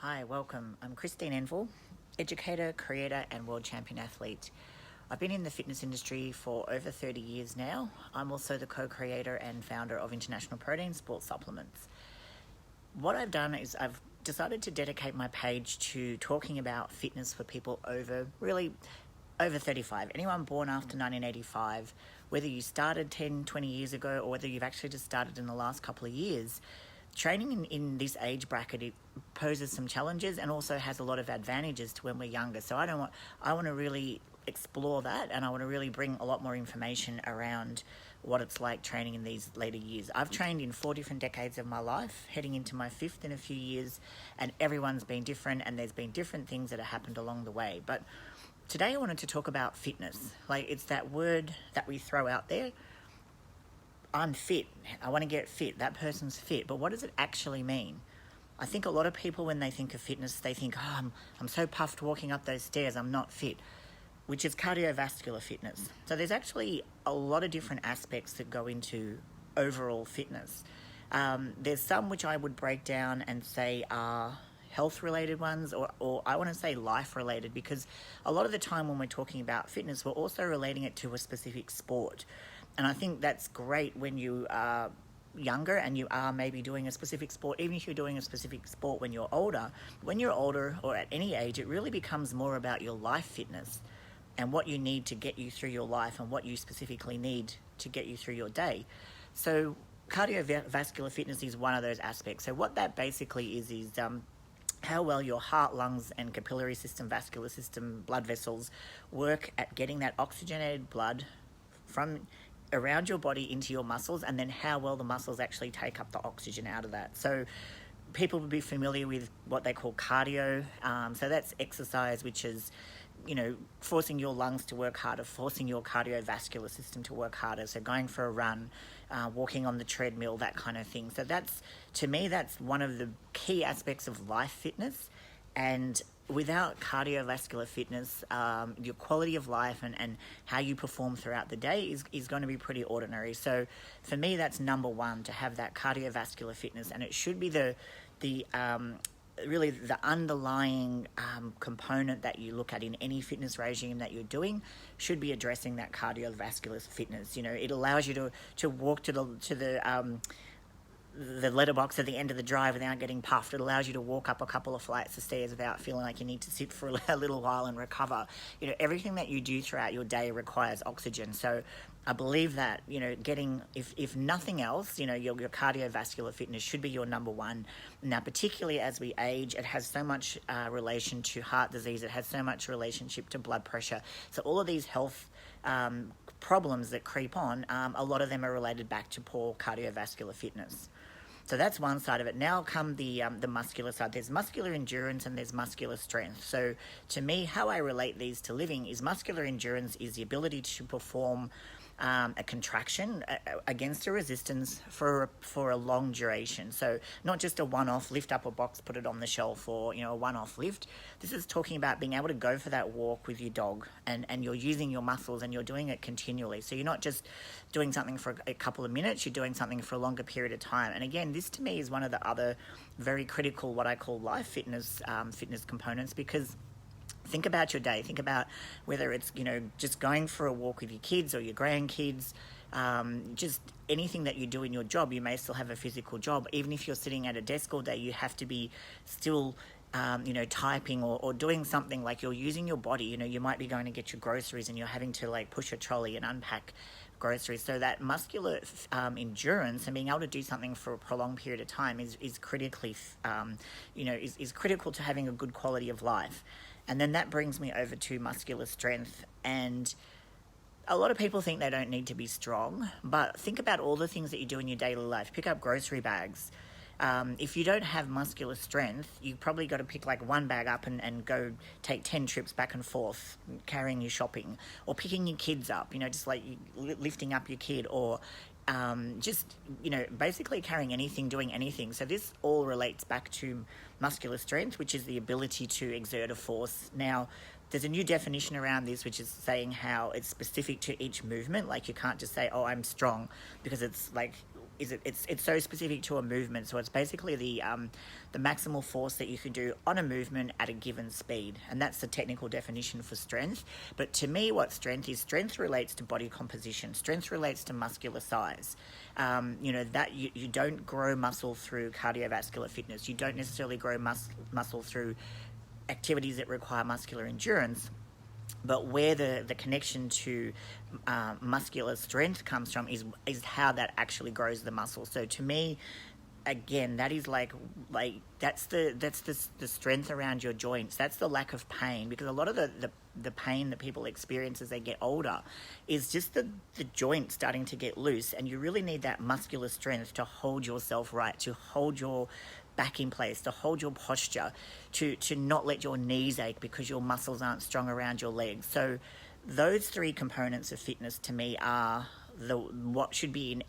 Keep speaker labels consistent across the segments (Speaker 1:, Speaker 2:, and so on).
Speaker 1: Hi, welcome. I'm Christine Enville, educator, creator, and world champion athlete. I've been in the fitness industry for over 30 years now. I'm also the co-creator and founder of International Protein Sports Supplements. What I've done is I've decided to dedicate my page to talking about fitness for people over 35. Anyone born after 1985, whether you started 10, 20 years ago or whether you've actually just started in the last couple of years, training in this age bracket, it poses some challenges and also has a lot of advantages to when we're younger. So I want to really explore that, and I want to really bring a lot more information around what it's like training in these later years. I've trained in 4 different decades of my life, heading into my 5th in a few years, and everyone's been different, and there's been different things that have happened along the way. But today I wanted to talk about fitness. Like, it's that word that we throw out there. I'm fit, I want to get fit, that person's fit, but what does it actually mean? I think a lot of people, when they think of fitness, they think, I'm so puffed walking up those stairs, I'm not fit, which is cardiovascular fitness. So there's actually a lot of different aspects that go into overall fitness. There's some which I would break down and say are health-related ones, or I want to say life-related, because a lot of the time when we're talking about fitness, we're also relating it to a specific sport. And I think that's great when you are younger and you are maybe doing a specific sport. Even if you're doing a specific sport when you're older or at any age, it really becomes more about your life fitness and what you need to get you through your life and what you specifically need to get you through your day. So cardiovascular fitness is one of those aspects. So what that basically is how well your heart, lungs, and capillary system, vascular system, blood vessels work at getting that oxygenated blood from around your body into your muscles, and then how well the muscles actually take up the oxygen out of that. So people would be familiar with what they call cardio. So that's exercise, which is, forcing your lungs to work harder, forcing your cardiovascular system to work harder. So going for a run, walking on the treadmill, that kind of thing. So to me, that's one of the key aspects of life fitness. And without cardiovascular fitness, your quality of life and how you perform throughout the day is going to be pretty ordinary. So for me, that's number one, to have that cardiovascular fitness, and it should be really the underlying component that you look at in any fitness regime that you're doing should be addressing that cardiovascular fitness. It allows you to walk to the letterbox at the end of the drive without getting puffed. It allows you to walk up a couple of flights of stairs without feeling like you need to sit for a little while and recover. Everything that you do throughout your day requires oxygen. So I believe that, if nothing else, your cardiovascular fitness should be your number one. Now, particularly as we age, it has so much relation to heart disease. It has so much relationship to blood pressure. So all of these health problems that creep on, a lot of them are related back to poor cardiovascular fitness. So that's one side of it. Now come the muscular side. There's muscular endurance and there's muscular strength. So to me, how I relate these to living is muscular endurance is the ability to perform a contraction against a resistance for a long duration. So not just a one-off, lift up a box, put it on the shelf, or a one-off lift. This is talking about being able to go for that walk with your dog, and you're using your muscles and you're doing it continually. So you're not just doing something for a couple of minutes, you're doing something for a longer period of time. And again, this to me is one of the other very critical, what I call life fitness components, because think about your day. Think about whether it's, just going for a walk with your kids or your grandkids, just anything that you do in your job. You may still have a physical job. Even if you're sitting at a desk all day, you have to be still, typing or doing something, like you're using your body. You might be going to get your groceries and you're having to push a trolley and unpack groceries. So that muscular endurance and being able to do something for a prolonged period of time is critically, is critical to having a good quality of life. And then that brings me over to muscular strength. And a lot of people think they don't need to be strong, but think about all the things that you do in your daily life. Pick up grocery bags. If you don't have muscular strength, you probably got to pick one bag up and go take 10 trips back and forth carrying your shopping, or picking your kids up, just lifting up your kid, or basically carrying anything, doing anything. So this all relates back to muscular strength, which is the ability to exert a force. Now, there's a new definition around this, which is saying how it's specific to each movement. You can't just say, oh, I'm strong, because it's it's so specific to a movement. So it's basically the maximal force that you can do on a movement at a given speed, and that's the technical definition for strength. But to me, what strength relates to body composition. Strength relates to muscular size. That you don't grow muscle through cardiovascular fitness. You don't necessarily grow muscle through activities that require muscular endurance. But where the connection to muscular strength comes from is how that actually grows the muscle. So to me, again, that is like that's the strength around your joints. That's the lack of pain, because a lot of the pain that people experience as they get older is just the joints starting to get loose, and you really need that muscular strength to hold yourself right, to hold your back in place, to hold your posture, to not let your knees ache because your muscles aren't strong around your legs. So those three components of fitness to me are what should be in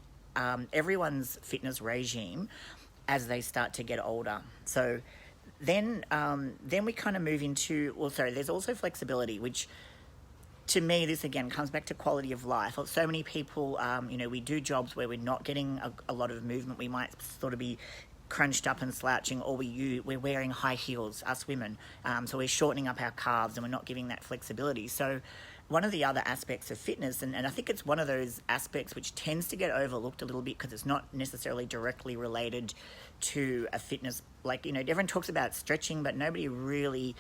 Speaker 1: everyone's fitness regime as they start to get older. So then we kind of move into, there's also flexibility, which to me, this again comes back to quality of life. So many people, we do jobs where we're not getting a lot of movement. We might sort of be crunched up and slouching, or we're wearing high heels, us women, so we're shortening up our calves and we're not giving that flexibility. So one of the other aspects of fitness, and I think it's one of those aspects which tends to get overlooked a little bit because it's not necessarily directly related to a fitness, everyone talks about stretching, but nobody really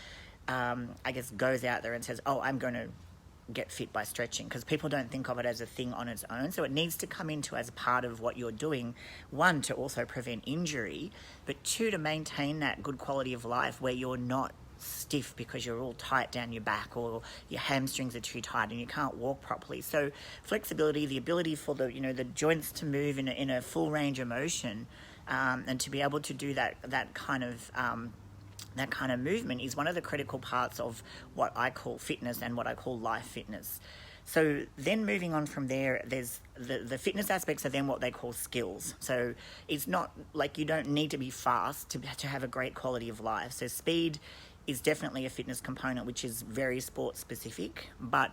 Speaker 1: goes out there and says, oh, I'm going to get fit by stretching, because people don't think of it as a thing on its own. So it needs to come into as part of what you're doing, one, to also prevent injury, but two, to maintain that good quality of life where you're not stiff because you're all tight down your back, or your hamstrings are too tight and you can't walk properly. So flexibility, the ability for the joints to move in a full range of motion, and to be able to do that kind of movement is one of the critical parts of what I call fitness and what I call life fitness. So then moving on from there, there's the fitness aspects are then what they call skills. So it's not like you don't need to be fast to have a great quality of life. So speed is definitely a fitness component, which is very sport specific. But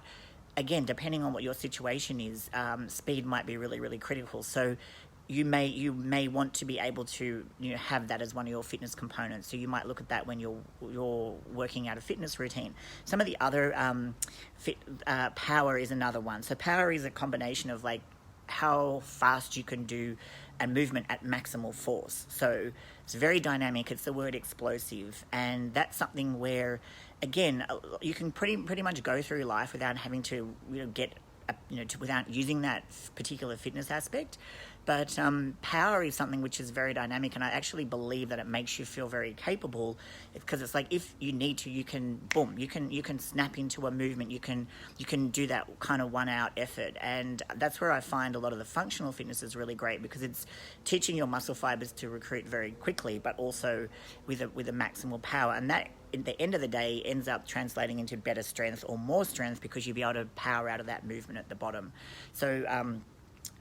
Speaker 1: again, depending on what your situation is, speed might be really, really critical. So you may want to be able to have that as one of your fitness components. So you might look at that when you're working out a fitness routine. Some of the other power is another one. So power is a combination of how fast you can do a movement at maximal force. So it's very dynamic. It's the word explosive, and that's something where, again, you can pretty much go through life without having to without using that particular fitness aspect. But power is something which is very dynamic, and I actually believe that it makes you feel very capable, because it's like if you need to, you can snap into a movement, you can do that kind of 1 hour effort. And that's where I find a lot of the functional fitness is really great, because it's teaching your muscle fibers to recruit very quickly, but also with a maximal power. And that, at the end of the day, ends up translating into better strength or more strength, because you'll be able to power out of that movement at the bottom. So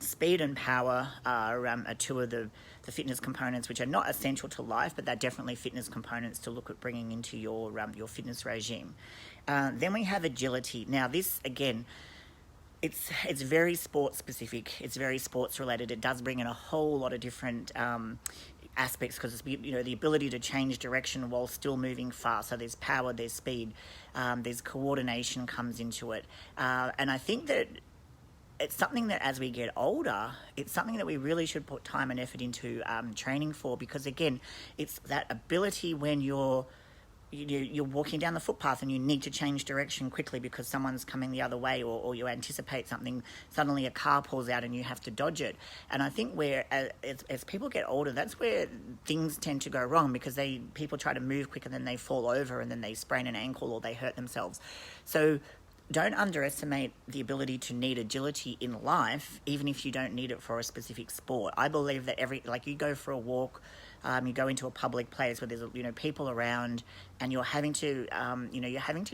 Speaker 1: speed and power are two of the fitness components which are not essential to life, but they're definitely fitness components to look at bringing into your fitness regime. Then we have agility. Now this, again, it's very sports specific. It's very sports related. It does bring in a whole lot of different aspects, because it's the ability to change direction while still moving fast. So there's power, there's speed, there's coordination comes into it, and I think that it's something that as we get older, it's something that we really should put time and effort into training for, because again, it's that ability when you're walking down the footpath and you need to change direction quickly because someone's coming the other way, or you anticipate something, suddenly a car pulls out and you have to dodge it. And I think as people get older, that's where things tend to go wrong, because people try to move quicker, then they fall over and then they sprain an ankle or they hurt themselves. So don't underestimate the ability to need agility in life, even if you don't need it for a specific sport. I believe that you go for a walk, you go into a public place where there's people around, and you're having to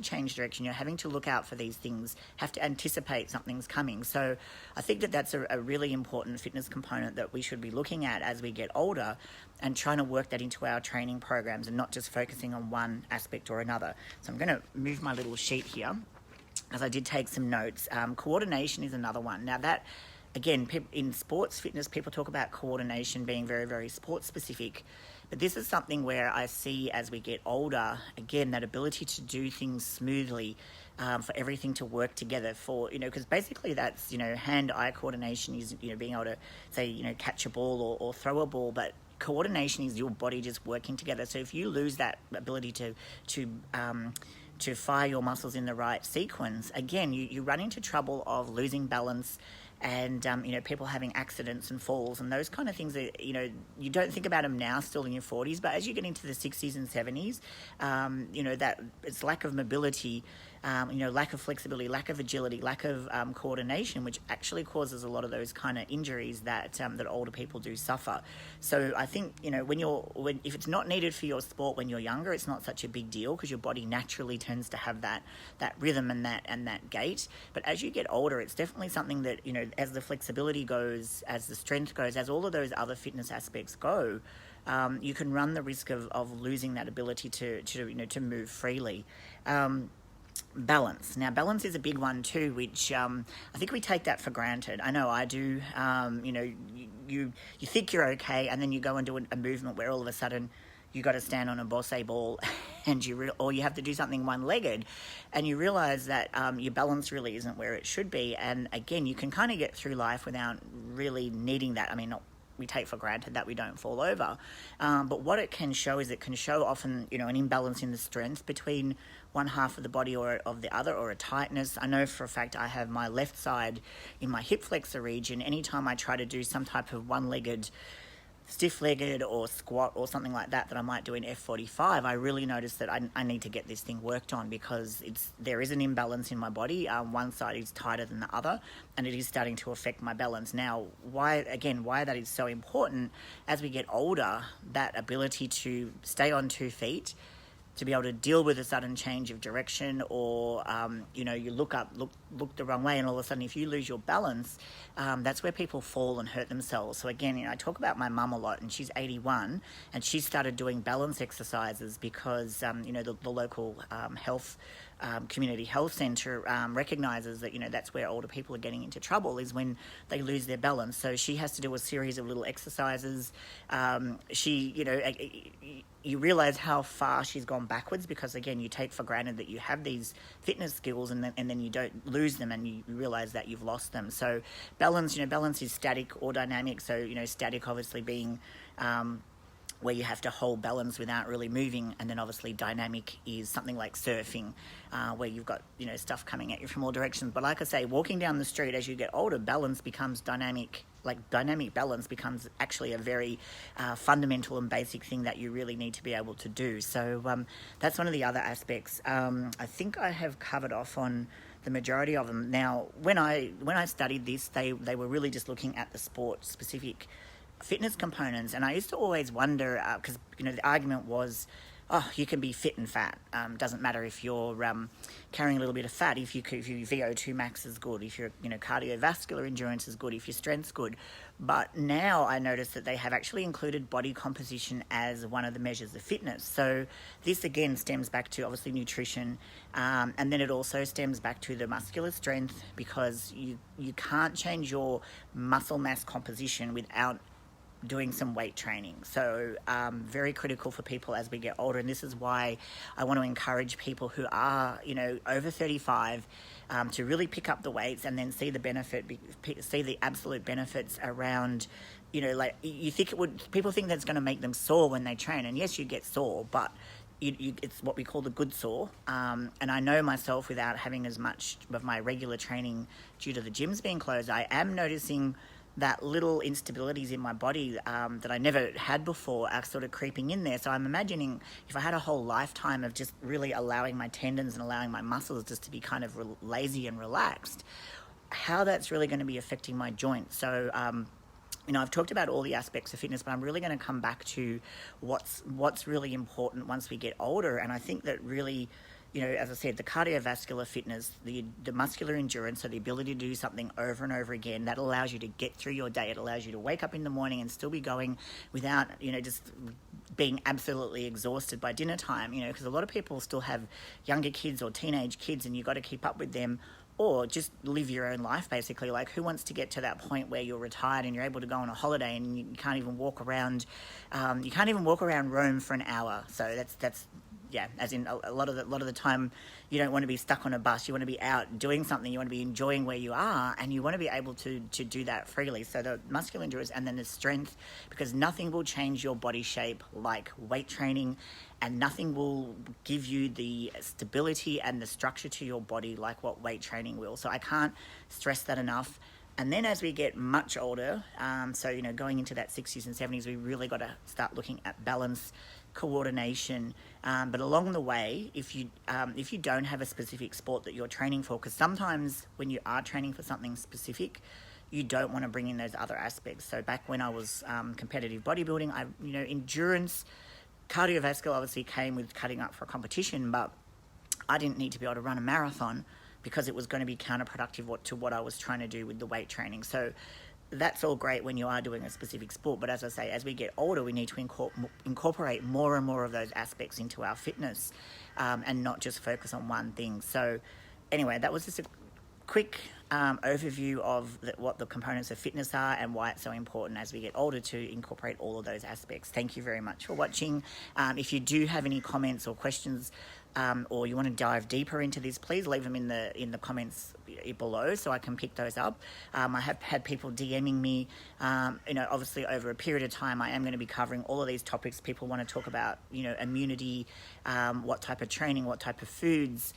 Speaker 1: change direction. You're having to look out for these things, have to anticipate something's coming. So I think that that's a really important fitness component that we should be looking at as we get older, and trying to work that into our training programs and not just focusing on one aspect or another. So I'm going to move my little sheet here, as I did take some notes. Coordination is another one. Now that again, in sports fitness, people talk about coordination being very, very sports specific. But this is something where I see as we get older, again, that ability to do things smoothly, for everything to work together for, because basically that's, hand-eye coordination is, being able to, say, catch a ball or throw a ball, but coordination is your body just working together. So if you lose that ability to fire your muscles in the right sequence, again, you run into trouble of losing balance and, people having accidents and falls and those kind of things that, you don't think about them now still in your 40s, but as you get into the 60s and 70s, that it's lack of mobility, lack of flexibility, lack of agility, lack of coordination, which actually causes a lot of those kind of injuries that older people do suffer. So I think, if it's not needed for your sport when you're younger, it's not such a big deal because your body naturally tends to have that rhythm and that gait. But as you get older, it's definitely something that, as the flexibility goes, as the strength goes, as all of those other fitness aspects go, you can run the risk of losing that ability to move freely. Balance. Now, balance is a big one too, which I think we take that for granted. I know I do. You think you're okay, and then you go and do a movement where all of a sudden you got to stand on a bosse ball, and or you have to do something one-legged, and you realise that your balance really isn't where it should be. And again, you can kind of get through life without really needing that. I mean, we take for granted that we don't fall over. But what it can show is it can show often, an imbalance in the strength between one half of the body or of the other, or a tightness. I know for a fact I have my left side in my hip flexor region. Anytime I try to do some type of one-legged, stiff-legged or squat or something like that I might do in F45, I really notice that I need to get this thing worked on because there is an imbalance in my body. One side is tighter than the other, and it is starting to affect my balance. Now, why that is so important as we get older, that ability to stay on 2 feet, to be able to deal with a sudden change of direction, or you look the wrong way, and all of a sudden if you lose your balance, that's where people fall and hurt themselves. So again, I talk about my mum a lot, and she's 81, and she started doing balance exercises because the local health community health centre recognises that that's where older people are getting into trouble, is when they lose their balance. So she has to do a series of little exercises. You realise how far she's gone backwards because, again, you take for granted that you have these fitness skills and then you don't lose them and you realise that you've lost them. So balance is static or dynamic. So, static obviously being where you have to hold balance without really moving, and then obviously dynamic is something like surfing, where you've got stuff coming at you from all directions. But like I say, walking down the street as you get older, balance becomes dynamic. Like dynamic balance becomes actually a very fundamental and basic thing that you really need to be able to do. So that's one of the other aspects. I think I have covered off on the majority of them. Now, when I studied this, they were really just looking at the sport specific fitness components, and I used to always wonder because the argument was, you can be fit and fat. Doesn't matter if you're carrying a little bit of fat. If your VO2 max is good, if your cardiovascular endurance is good, if your strength's good. But now I notice that they have actually included body composition as one of the measures of fitness. So this again stems back to obviously nutrition, and then it also stems back to the muscular strength, because you can't change your muscle mass composition without doing some weight training. So very critical for people as we get older, and this is why I want to encourage people who are over 35 to really pick up the weights and then see the absolute benefits around people think that's going to make them sore when they train, and yes, you get sore, but it's what we call the good sore, and I know myself, without having as much of my regular training due to the gyms being closed, I am noticing that little instabilities in my body that I never had before are sort of creeping in there. So I'm imagining if I had a whole lifetime of just really allowing my tendons and allowing my muscles just to be kind of lazy and relaxed, how that's really going to be affecting my joints. So I've talked about all the aspects of fitness, but I'm really going to come back to what's really important once we get older. And I think that really, as I said, the cardiovascular fitness, the muscular endurance, so the ability to do something over and over again, that allows you to get through your day. It allows you to wake up in the morning and still be going without, just being absolutely exhausted by dinner time, because a lot of people still have younger kids or teenage kids, and you've got to keep up with them or just live your own life, basically. Like, who wants to get to that point where you're retired and you're able to go on a holiday and you can't even walk around, Rome for an hour? So that's yeah, as in a lot of the time, you don't want to be stuck on a bus. You want to be out doing something. You want to be enjoying where you are, and you want to be able to do that freely. So the muscular endurance and then the strength, because nothing will change your body shape like weight training, and nothing will give you the stability and the structure to your body like what weight training will. So I can't stress that enough. And then as we get much older, so going into that 60s and 70s, we really got to start looking at balance, coordination, but along the way, if you don't have a specific sport that you're training for, because sometimes when you are training for something specific, you don't want to bring in those other aspects. So back when I was competitive bodybuilding, endurance, cardiovascular obviously came with cutting up for a competition, but I didn't need to be able to run a marathon because it was going to be counterproductive to what I was trying to do with the weight training. So that's all great when you are doing a specific sport, but as I say, as we get older, we need to incorporate more and more of those aspects into our fitness, and not just focus on one thing. So anyway, that was just a quick overview of what the components of fitness are and why it's so important as we get older to incorporate all of those aspects. Thank you very much for watching. If you do have any comments or questions, or you want to dive deeper into this, please leave them in the comments below so I can pick those up. I have had people DMing me. Obviously over a period of time, I am going to be covering all of these topics. People want to talk about, immunity, what type of training, what type of foods,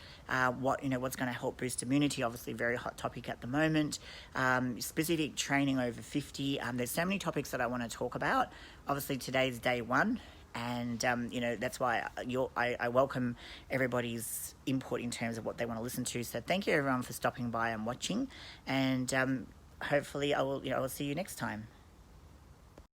Speaker 1: what's going to help boost immunity. Obviously, very hot topic at the moment. Specific training over 50. There's so many topics that I want to talk about. Obviously, today's day one. And, that's why I welcome everybody's input in terms of what they want to listen to. So thank you, everyone, for stopping by and watching. And hopefully I will see you next time.